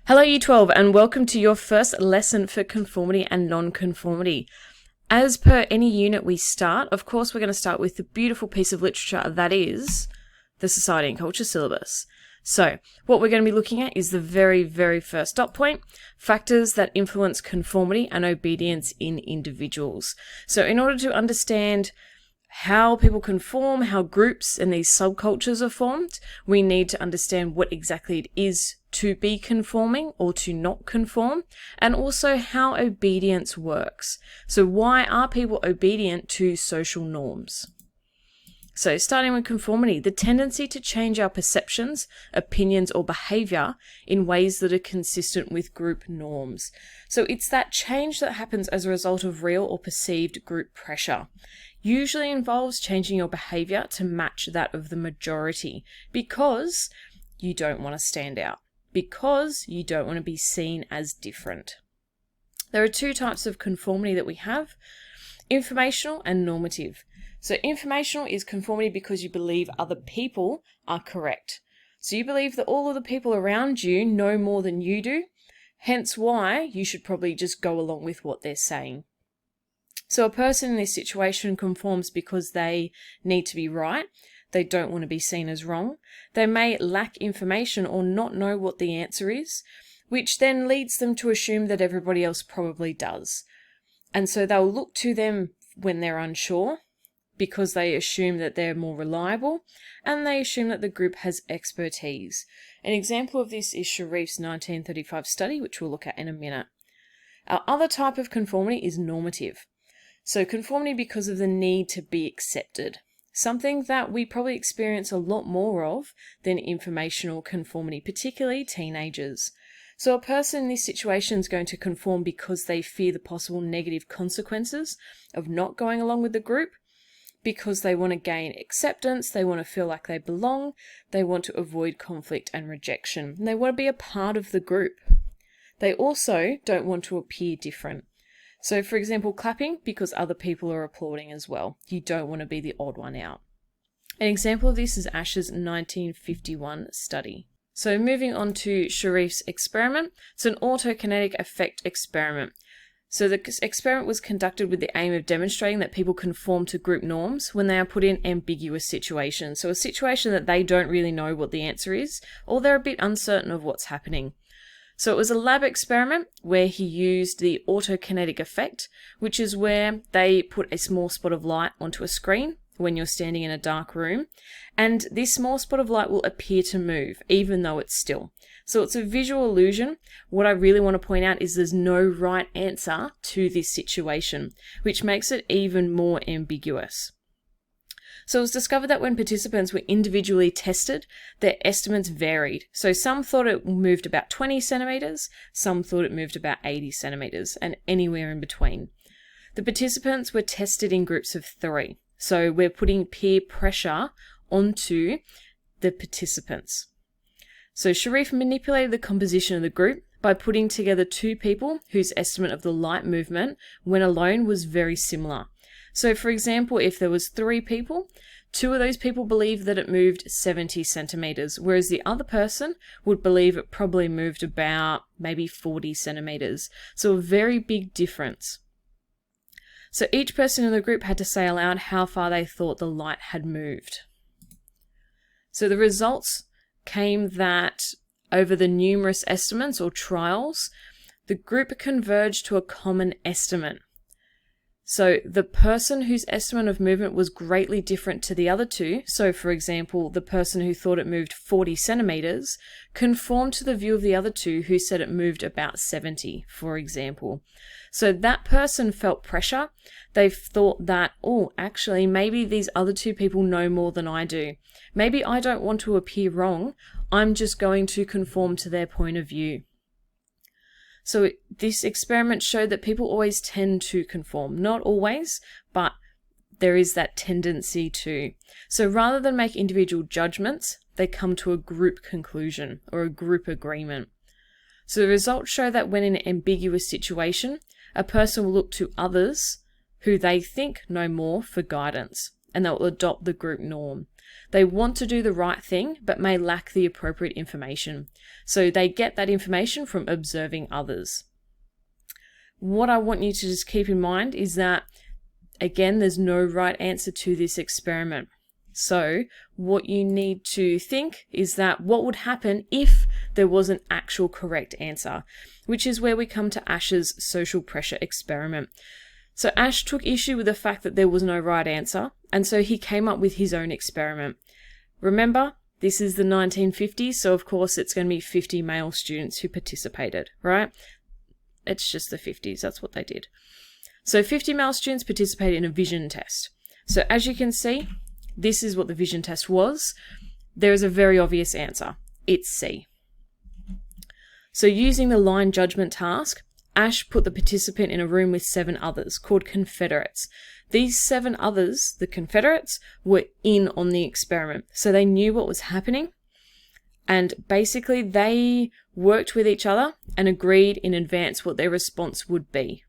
Hello Year 12 and welcome to your first lesson for conformity and non-conformity. As per any unit we start, of course we're going to start with the beautiful piece of literature that is the Society and Culture syllabus. So what we're going to be looking at is the very first dot point, factors that influence conformity and obedience in individuals. So in order to understand how people conform, how groups and these subcultures are formed, we need to understand what exactly it is to be conforming or to not conform, and also how obedience works. So why are people obedient to social norms? So starting with conformity, the tendency to change our perceptions, opinions, or behavior in ways that are consistent with group norms. So it's that change that happens as a result of real or perceived group pressure. Usually involves changing your behavior to match that of the majority because you don't want to stand out, because you don't want to be seen as different. There are two types of conformity that we have: informational and normative. So informational is conformity because you believe other people are correct. So you believe that all of the people around you know more than you do, hence why you should probably just go along with what they're saying. So a person in this situation conforms because they need to be right. They don't want to be seen as wrong. They may lack information or not know what the answer is, which then leads them to assume that everybody else probably does. And so they'll look to them when they're unsure because they assume that they're more reliable and they assume that the group has expertise. An example of this is Sharif's 1935 study, which we'll look at in a minute. Our other type of conformity is normative. So conformity because of the need to be accepted, something that we probably experience a lot more of than informational conformity, particularly teenagers. So a person in this situation is going to conform because they fear the possible negative consequences of not going along with the group, because they want to gain acceptance, they want to feel like they belong, they want to avoid conflict and rejection, and they want to be a part of the group. They also don't want to appear different. So for example, clapping because other people are applauding as well. You don't want to be the odd one out. An example of this is Ash's 1951 study. So moving on to Sharif's experiment. It's an autokinetic effect experiment. So the experiment was conducted with the aim of demonstrating that people conform to group norms when they are put in ambiguous situations. So a situation that they don't really know what the answer is, or they're a bit uncertain of what's happening. So it was a lab experiment where he used the autokinetic effect, which is where they put a small spot of light onto a screen when you're standing in a dark room, and this small spot of light will appear to move even though it's still. So it's a visual illusion. What I really want to point out is there's no right answer to this situation, which makes it even more ambiguous. So it was discovered that when participants were individually tested, their estimates varied. So some thought it moved about 20 centimeters, some thought it moved about 80 centimeters, and anywhere in between. The participants were tested in groups of 3. So we're putting peer pressure onto the participants. So Sharif manipulated the composition of the group by putting together 2 people whose estimate of the light movement when alone was very similar. So for example, if there was 3 people, 2 of those people believed that it moved 70 centimeters, whereas the other person would believe it probably moved about maybe 40 centimeters. So a very big difference. So each person in the group had to say aloud how far they thought the light had moved. So the results came that over the numerous estimates or trials, the group converged to a common estimate. So the person whose estimate of movement was greatly different to the other 2, so for example, the person who thought it moved 40 centimeters, conformed to the view of the other 2 who said it moved about 70, for example. So that person felt pressure. They thought that, oh, actually, maybe these other 2 people know more than I do. Maybe I don't want to appear wrong. I'm just going to conform to their point of view. So this experiment showed that people always tend to conform. Not always, but there is that tendency to. So rather than make individual judgments, they come to a group conclusion or a group agreement. So the results show that when in an ambiguous situation, a person will look to others who they think know more for guidance, and they'll adopt the group norm. They want to do the right thing, but may lack the appropriate information. So they get that information from observing others. What I want you to just keep in mind is that, again, there's no right answer to this experiment. So what you need to think is that what would happen if there was an actual correct answer, which is where we come to Ash's social pressure experiment. So Ash took issue with the fact that there was no right answer, and so he came up with his own experiment. Remember, this is the 1950s, so of course it's going to be 50 male students who participated, right? It's just the 50s, that's what they did. So 50 male students participated in a vision test. So as you can see, this is what the vision test was. There is a very obvious answer. It's C. So using the line judgment task, Ash put the participant in a room with 7 others called Confederates. These 7 others, the Confederates, were in on the experiment. So they knew what was happening. And basically they worked with each other and agreed in advance what their response would be.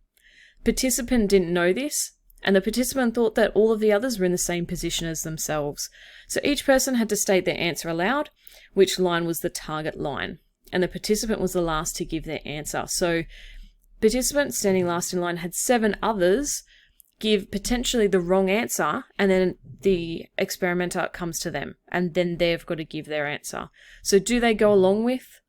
Participant didn't know this, and the participant thought that all of the others were in the same position as themselves. So each person had to state their answer aloud, which line was the target line. And the participant was the last to give their answer. So participant standing last in line had 7 others give potentially the wrong answer, and then the experimenter comes to them, and then they've got to give their answer. So do they go along with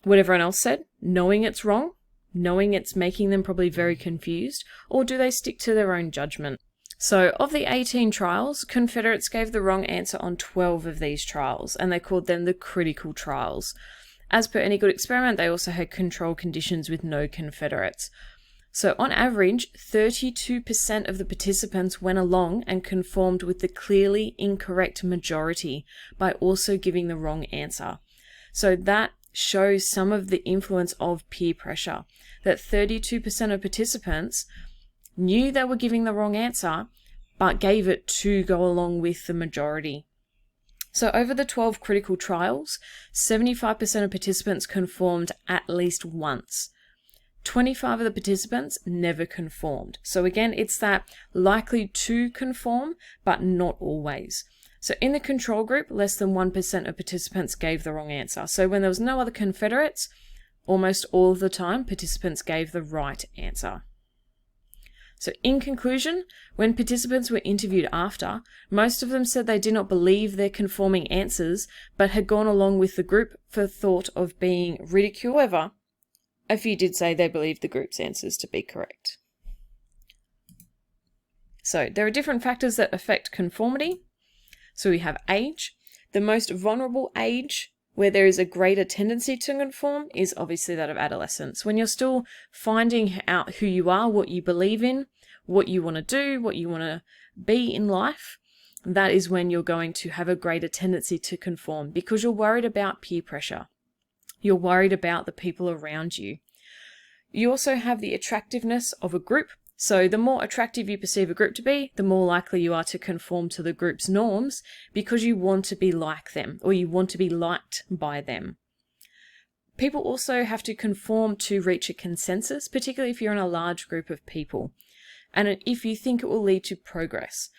what everyone else said, knowing it's wrong, knowing it's making them probably very confused, or do they stick to their own judgment? So of the 18 trials, Confederates gave the wrong answer on 12 of these trials, and they called them the critical trials. As per any good experiment, they also had control conditions with no Confederates. So on average, 32% of the participants went along and conformed with the clearly incorrect majority by also giving the wrong answer. So that shows some of the influence of peer pressure, that 32% of participants knew they were giving the wrong answer, but gave it to go along with the majority. So over the 12 critical trials, 75% of participants conformed at least once. 25 of the participants never conformed. So again, it's that likely to conform, but not always. So in the control group, less than 1% of participants gave the wrong answer. So when there was no other Confederates, almost all of the time, participants gave the right answer. So in conclusion, when participants were interviewed after, most of them said they did not believe their conforming answers, but had gone along with the group for thought of being ridiculed. However, a few did say they believed the group's answers to be correct. So there are different factors that affect conformity. So we have age. The most vulnerable age where there is a greater tendency to conform is obviously that of adolescence. When you're still finding out who you are, what you believe in, what you want to do, what you want to be in life, that is when you're going to have a greater tendency to conform because you're worried about peer pressure. You're worried about the people around you. You also have the attractiveness of a group. So the more attractive you perceive a group to be, the more likely you are to conform to the group's norms because you want to be like them or you want to be liked by them. People also have to conform to reach a consensus, particularly if you're in a large group of people, and if you think it will lead to progress.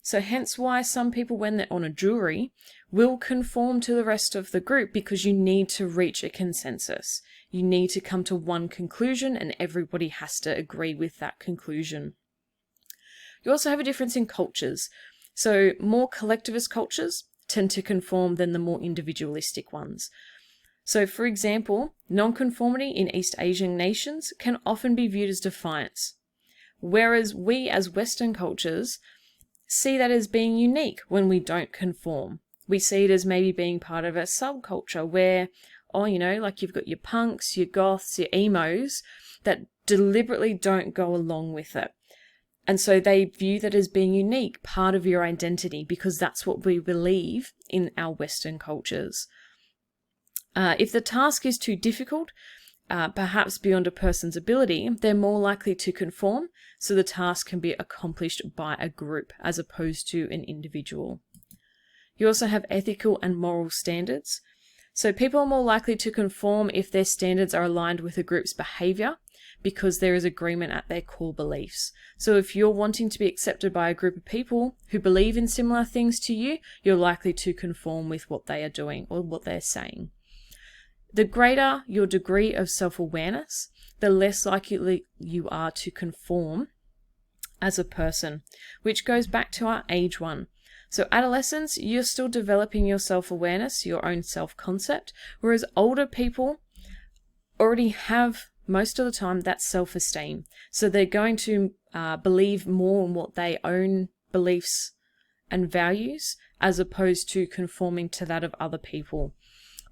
So hence why some people, when they're on a jury, will conform to the rest of the group because you need to reach a consensus. You need to come to one conclusion and everybody has to agree with that conclusion. You also have a difference in cultures. So more collectivist cultures tend to conform than the more individualistic ones. So for example, nonconformity in East Asian nations can often be viewed as defiance, whereas we as Western cultures see that as being unique when we don't conform. We see it as maybe being part of a subculture where, like you've got your punks, your goths, your emos that deliberately don't go along with it. And so they view that as being unique, part of your identity, because that's what we believe in our Western cultures. If the task is too difficult, perhaps beyond a person's ability, they're more likely to conform, so the task can be accomplished by a group as opposed to an individual. You also have ethical and moral standards. So people are more likely to conform if their standards are aligned with a group's behavior because there is agreement at their core beliefs. So if you're wanting to be accepted by a group of people who believe in similar things to you, you're likely to conform with what they are doing or what they're saying. The greater your degree of self-awareness, the less likely you are to conform as a person, which goes back to our age one. So adolescence, you're still developing your self-awareness, your own self-concept, whereas older people already have, most of the time, that self-esteem. So they're going to believe more in what they own beliefs and values as opposed to conforming to that of other people.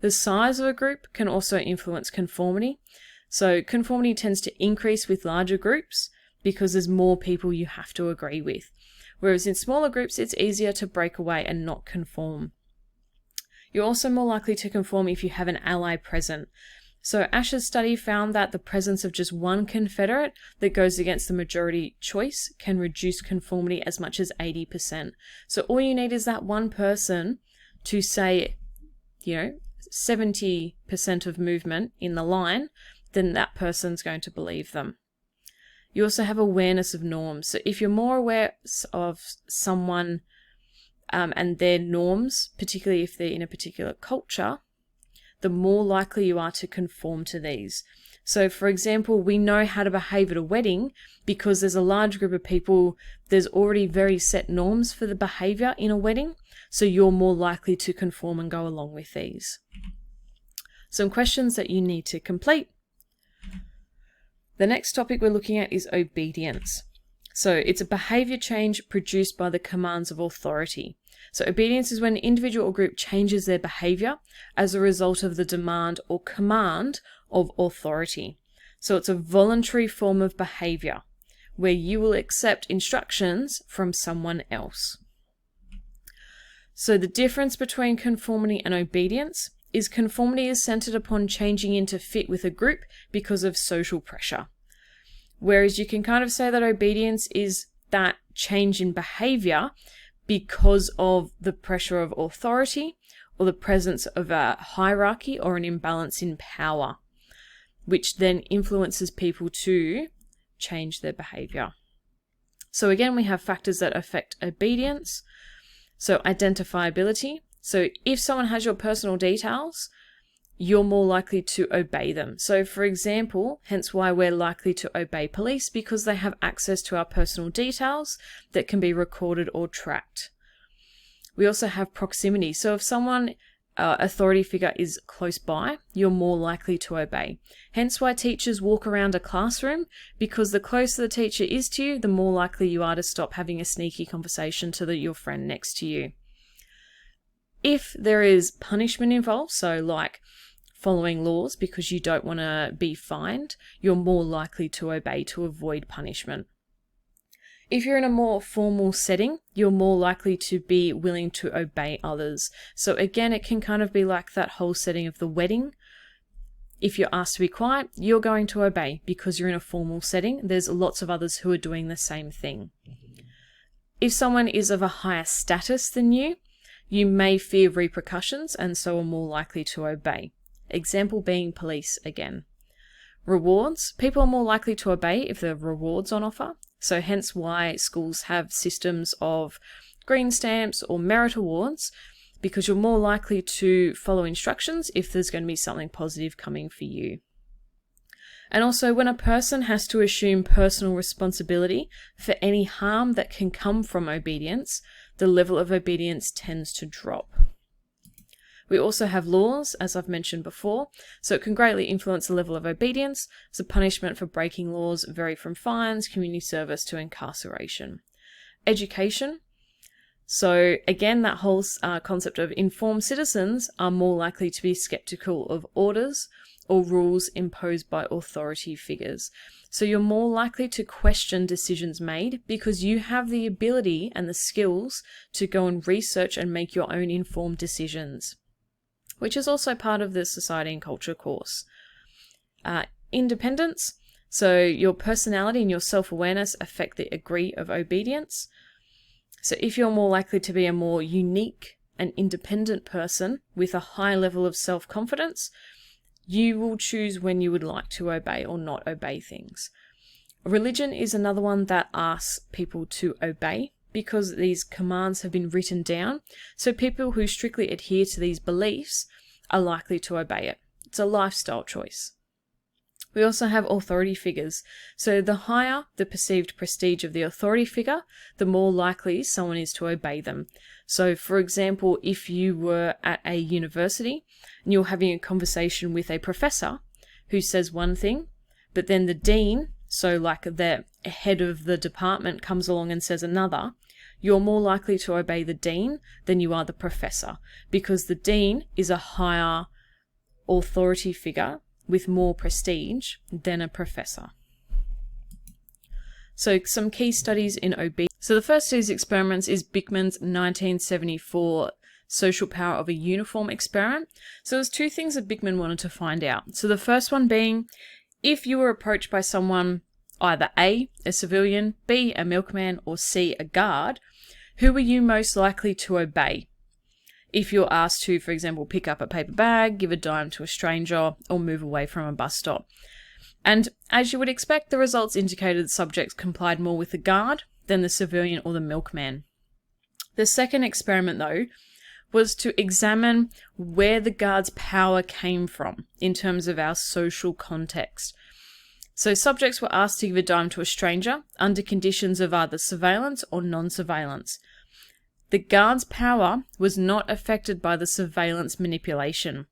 The size of a group can also influence conformity. So conformity tends to increase with larger groups because there's more people you have to agree with. Whereas in smaller groups, it's easier to break away and not conform. You're also more likely to conform if you have an ally present. So Ash's study found that the presence of just one Confederate that goes against the majority choice can reduce conformity as much as 80%. So all you need is that one person to say, 70% of movement in the line, then that person's going to believe them. You also have awareness of norms. So if you're more aware of someone and their norms, particularly if they're in a particular culture, the more likely you are to conform to these. So for example, we know how to behave at a wedding because there's a large group of people, there's already very set norms for the behavior in a wedding, so you're more likely to conform and go along with these. Some questions that you need to complete. The next topic we're looking at is obedience. So it's a behavior change produced by the commands of authority. So obedience is when an individual or group changes their behavior as a result of the demand or command of authority. So it's a voluntary form of behavior where you will accept instructions from someone else. So the difference between conformity and obedience is conformity is centered upon changing in to fit with a group because of social pressure. Whereas you can kind of say that obedience is that change in behavior because of the pressure of authority or the presence of a hierarchy or an imbalance in power, which then influences people to change their behavior. So again, we have factors that affect obedience. So identifiability. So if someone has your personal details, you're more likely to obey them. So for example, hence why we're likely to obey police, because they have access to our personal details that can be recorded or tracked. We also have proximity. So if someone, authority figure is close by, you're more likely to obey. Hence why teachers walk around a classroom, because the closer the teacher is to you, the more likely you are to stop having a sneaky conversation to your friend next to you. If there is punishment involved, so like following laws because you don't want to be fined, you're more likely to obey to avoid punishment. If you're in a more formal setting, you're more likely to be willing to obey others. So again, it can kind of be like that whole setting of the wedding. If you're asked to be quiet, you're going to obey because you're in a formal setting. There's lots of others who are doing the same thing. If someone is of a higher status than you, you may fear repercussions and so are more likely to obey. Example being police again. Rewards. People are more likely to obey if there are rewards on offer. So hence why schools have systems of green stamps or merit awards, because you're more likely to follow instructions if there's going to be something positive coming for you. And also when a person has to assume personal responsibility for any harm that can come from obedience, the level of obedience tends to drop. We also have laws, as I've mentioned before, so it can greatly influence the level of obedience. So punishment for breaking laws vary from fines, community service to incarceration. Education. So again, that whole concept of informed citizens are more likely to be skeptical of orders or rules imposed by authority figures. So you're more likely to question decisions made because you have the ability and the skills to go and research and make your own informed decisions, which is also part of the society and culture course. Independence. So your personality and your self-awareness affect the degree of obedience. So if you're more likely to be a more unique an independent person with a high level of self-confidence, you will choose when you would like to obey or not obey things. Religion is another one that asks people to obey because these commands have been written down. So people who strictly adhere to these beliefs are likely to obey it. It's a lifestyle choice. We also have authority figures. So the higher the perceived prestige of the authority figure, the more likely someone is to obey them. So for example, if you were at a university and you're having a conversation with a professor who says one thing, but then the dean, so like the head of the department, comes along and says another, you're more likely to obey the dean than you are the professor, because the dean is a higher authority figure with more prestige than a professor. So some key studies in obedience. So the first of these experiments is Bickman's 1974 social power of a uniform experiment. So there's two things that Bickman wanted to find out. So the first one being, if you were approached by someone, either A, a civilian, B, a milkman, or C, a guard, who were you most likely to obey? If you're asked to, for example, pick up a paper bag, give a dime to a stranger, or move away from a bus stop. And as you would expect, the results indicated that subjects complied more with the guard than the civilian or the milkman. The second experiment, though, was to examine where the guard's power came from in terms of our social context. So subjects were asked to give a dime to a stranger under conditions of either surveillance or non-surveillance. The guard's power was not affected by the surveillance manipulation.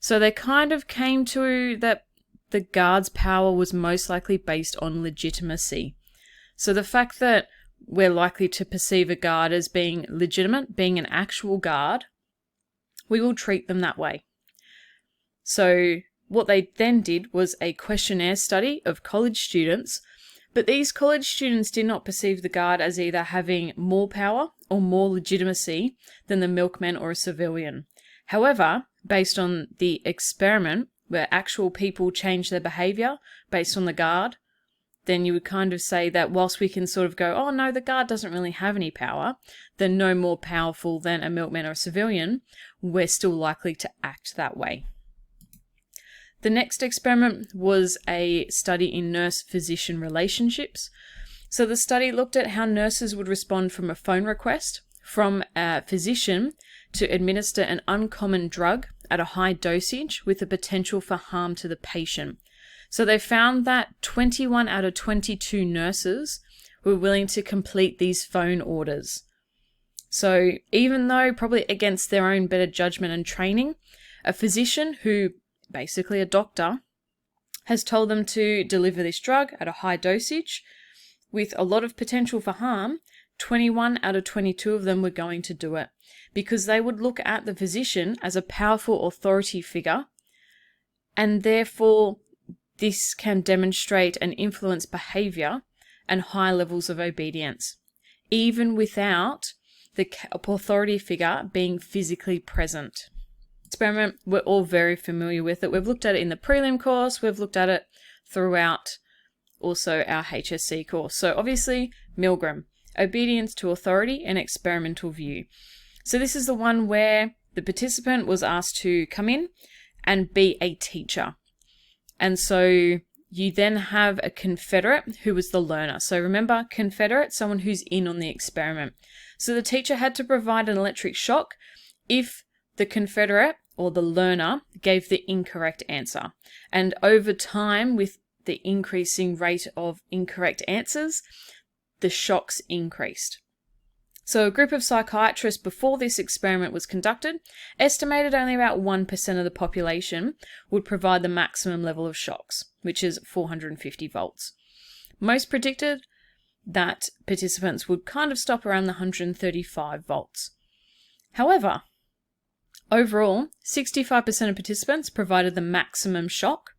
So they kind of came to that the guard's power was most likely based on legitimacy. So the fact that we're likely to perceive a guard as being legitimate, being an actual guard, we will treat them that way. So what they then did was a questionnaire study of college students, but these college students did not perceive the guard as either having more power or more legitimacy than the milkman or a civilian. However, based on the experiment where actual people change their behavior based on the guard, then you would kind of say that whilst we can sort of go, oh no, the guard doesn't really have any power, they're no more powerful than a milkman or a civilian, we're still likely to act that way. The next experiment was a study in nurse-physician relationships. So the study looked at how nurses would respond from a phone request from a physician to administer an uncommon drug at a high dosage with the potential for harm to the patient. So they found that 21 out of 22 nurses were willing to complete these phone orders. So even though probably against their own better judgment and training, a physician who, basically a doctor, has told them to deliver this drug at a high dosage with a lot of potential for harm, 21 out of 22 of them were going to do it because they would look at the physician as a powerful authority figure, and therefore this can demonstrate and influence behavior and high levels of obedience, even without the authority figure being physically present. Experiment, we're all very familiar with it. We've looked at it in the prelim course. We've looked at it throughout also our HSC course. So obviously, Milgram, obedience to authority and experimental view. So this is the one where the participant was asked to come in and be a teacher. And so you then have a confederate who was the learner. So remember, confederate, someone who's in on the experiment. So the teacher had to provide an electric shock if the confederate or the learner gave the incorrect answer. And over time, with the increasing rate of incorrect answers, the shocks increased. So a group of psychiatrists before this experiment was conducted estimated only about 1% of the population would provide the maximum level of shocks, which is 450 volts. Most predicted that participants would kind of stop around the 135 volts. However, overall, 65% of participants provided the maximum shock,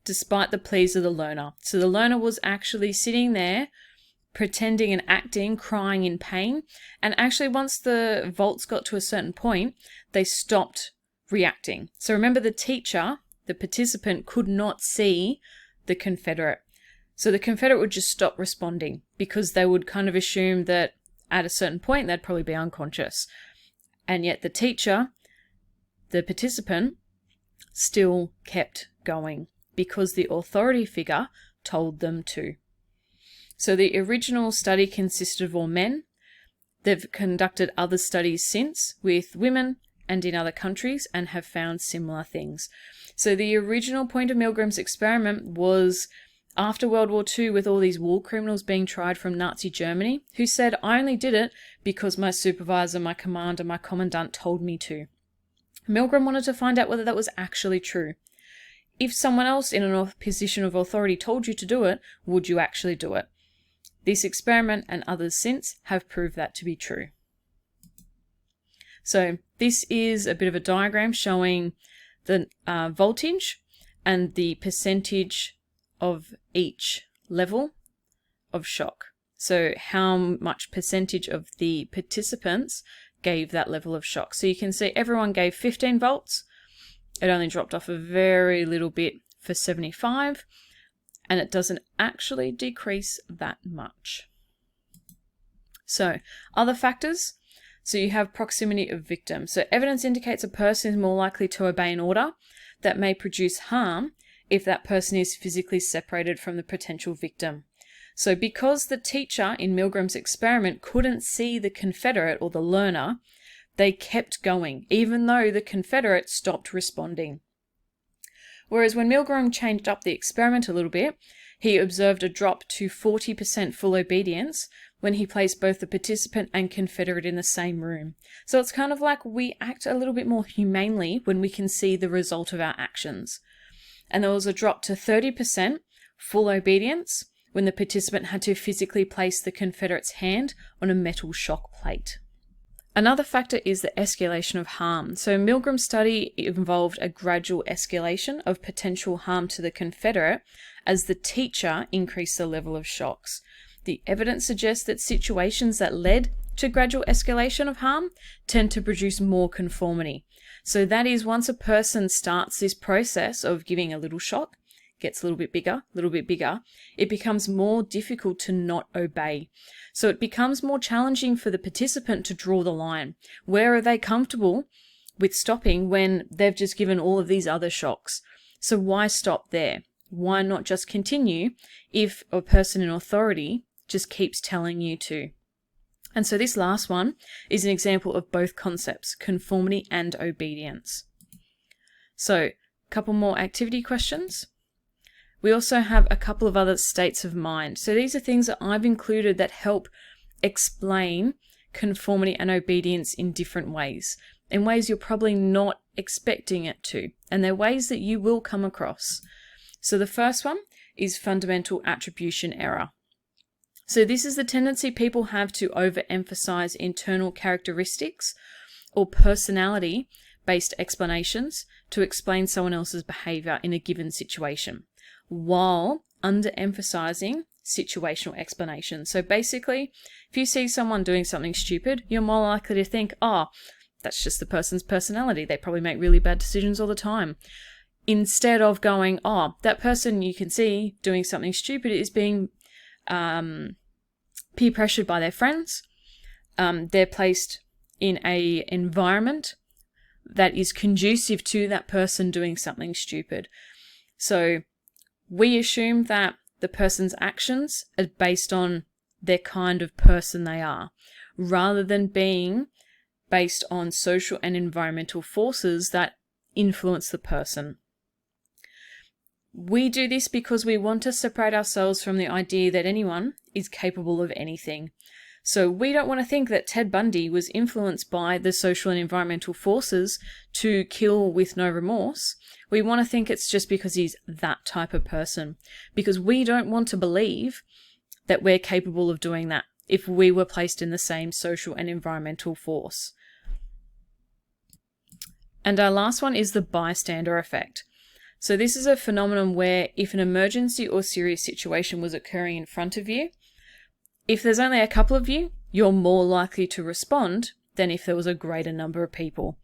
despite the pleas of the learner. So the learner was actually sitting there, pretending and acting, crying in pain, and actually once the volts got to a certain point, they stopped reacting. So remember, the teacher, the participant, could not see the confederate. So the confederate would just stop responding because they would kind of assume that at a certain point they'd probably be unconscious. And yet the teacher, the participant, still kept going because the authority figure told them to. So the original study consisted of all men. They've conducted other studies since with women and in other countries and have found similar things. So the original point of Milgram's experiment was after World War II, with all these war criminals being tried from Nazi Germany, who said, I only did it because my supervisor, my commander, my commandant told me to. Milgram wanted to find out whether that was actually true. If someone else in a position of authority told you to do it, would you actually do it? This experiment and others since have proved that to be true. So this is a bit of a diagram showing the voltage and the percentage of each level of shock. So how much percentage of the participants gave that level of shock. So you can see everyone gave 15 volts. It only dropped off a very little bit for 75, and it doesn't actually decrease that much. So other factors. So you have proximity of victim. So evidence indicates a person is more likely to obey an order that may produce harm if that person is physically separated from the potential victim. So because the teacher in Milgram's experiment couldn't see the Confederate or the learner, they kept going, even though the Confederate stopped responding. Whereas when Milgram changed up the experiment a little bit, he observed a drop to 40% full obedience when he placed both the participant and Confederate in the same room. So it's kind of like we act a little bit more humanely when we can see the result of our actions. And there was a drop to 30% full obedience when the participant had to physically place the Confederate's hand on a metal shock plate. Another factor is the escalation of harm. So Milgram's study involved a gradual escalation of potential harm to the Confederate as the teacher increased the level of shocks. The evidence suggests that situations that led to gradual escalation of harm tend to produce more conformity. So that is, once a person starts this process of giving a little shock, gets a little bit bigger, it becomes more difficult to not obey. So it becomes more challenging for the participant to draw the line. Where are they comfortable with stopping when they've just given all of these other shocks? So why stop there? Why not just continue if a person in authority just keeps telling you to? And so this last one is an example of both concepts, conformity and obedience. So a couple more activity questions. We also have a couple of other states of mind. So these are things that I've included that help explain conformity and obedience in different ways, in ways you're probably not expecting it to, and they're ways that you will come across. So the first one is fundamental attribution error. So this is the tendency people have to overemphasize internal characteristics or personality-based explanations to explain someone else's behavior in a given situation, while underemphasizing situational explanation. So basically, if you see someone doing something stupid, you're more likely to think, oh, that's just the person's personality. They probably make really bad decisions all the time. Instead of going, oh, that person you can see doing something stupid is being peer pressured by their friends. They're placed in an environment that is conducive to that person doing something stupid. So we assume that the person's actions are based on their kind of person they are, rather than being based on social and environmental forces that influence the person. We do this because we want to separate ourselves from the idea that anyone is capable of anything. So we don't want to think that Ted Bundy was influenced by the social and environmental forces to kill with no remorse. We want to think it's just because he's that type of person, because we don't want to believe that we're capable of doing that if we were placed in the same social and environmental force. And our last one is the bystander effect. So this is a phenomenon where if an emergency or serious situation was occurring in front of you, if there's only a couple of you, you're more likely to respond than if there was a greater number of people.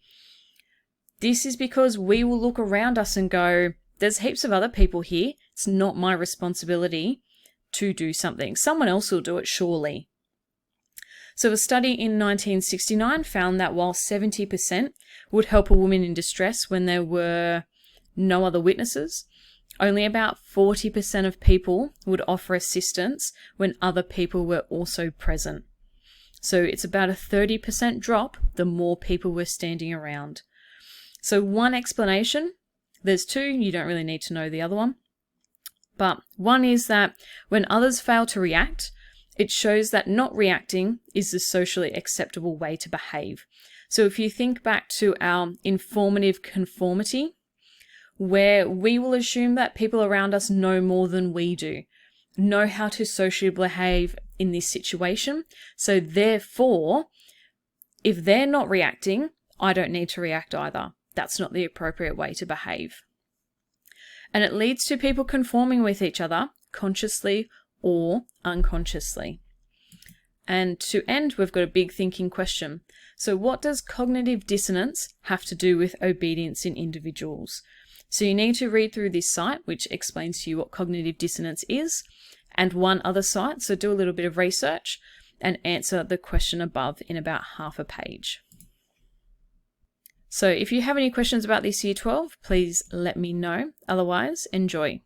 This is because we will look around us and go, there's heaps of other people here. It's not my responsibility to do something. Someone else will do it, surely. So a study in 1969 found that while 70% would help a woman in distress when there were no other witnesses, only about 40% of people would offer assistance when other people were also present. So it's about a 30% drop the more people were standing around. So one explanation, there's two, you don't really need to know the other one. But one is that when others fail to react, it shows that not reacting is the socially acceptable way to behave. So if you think back to our informative conformity, where we will assume that people around us know more than we do, know how to socially behave in this situation. So therefore, if they're not reacting, I don't need to react either. That's not the appropriate way to behave. And it leads to people conforming with each other, consciously or unconsciously. And to end, we've got a big thinking question. So what does cognitive dissonance have to do with obedience in individuals? So you need to read through this site, which explains to you what cognitive dissonance is, and one other site. So do a little bit of research and answer the question above in about half a page. So if you have any questions about this year 12, please let me know. Otherwise, enjoy.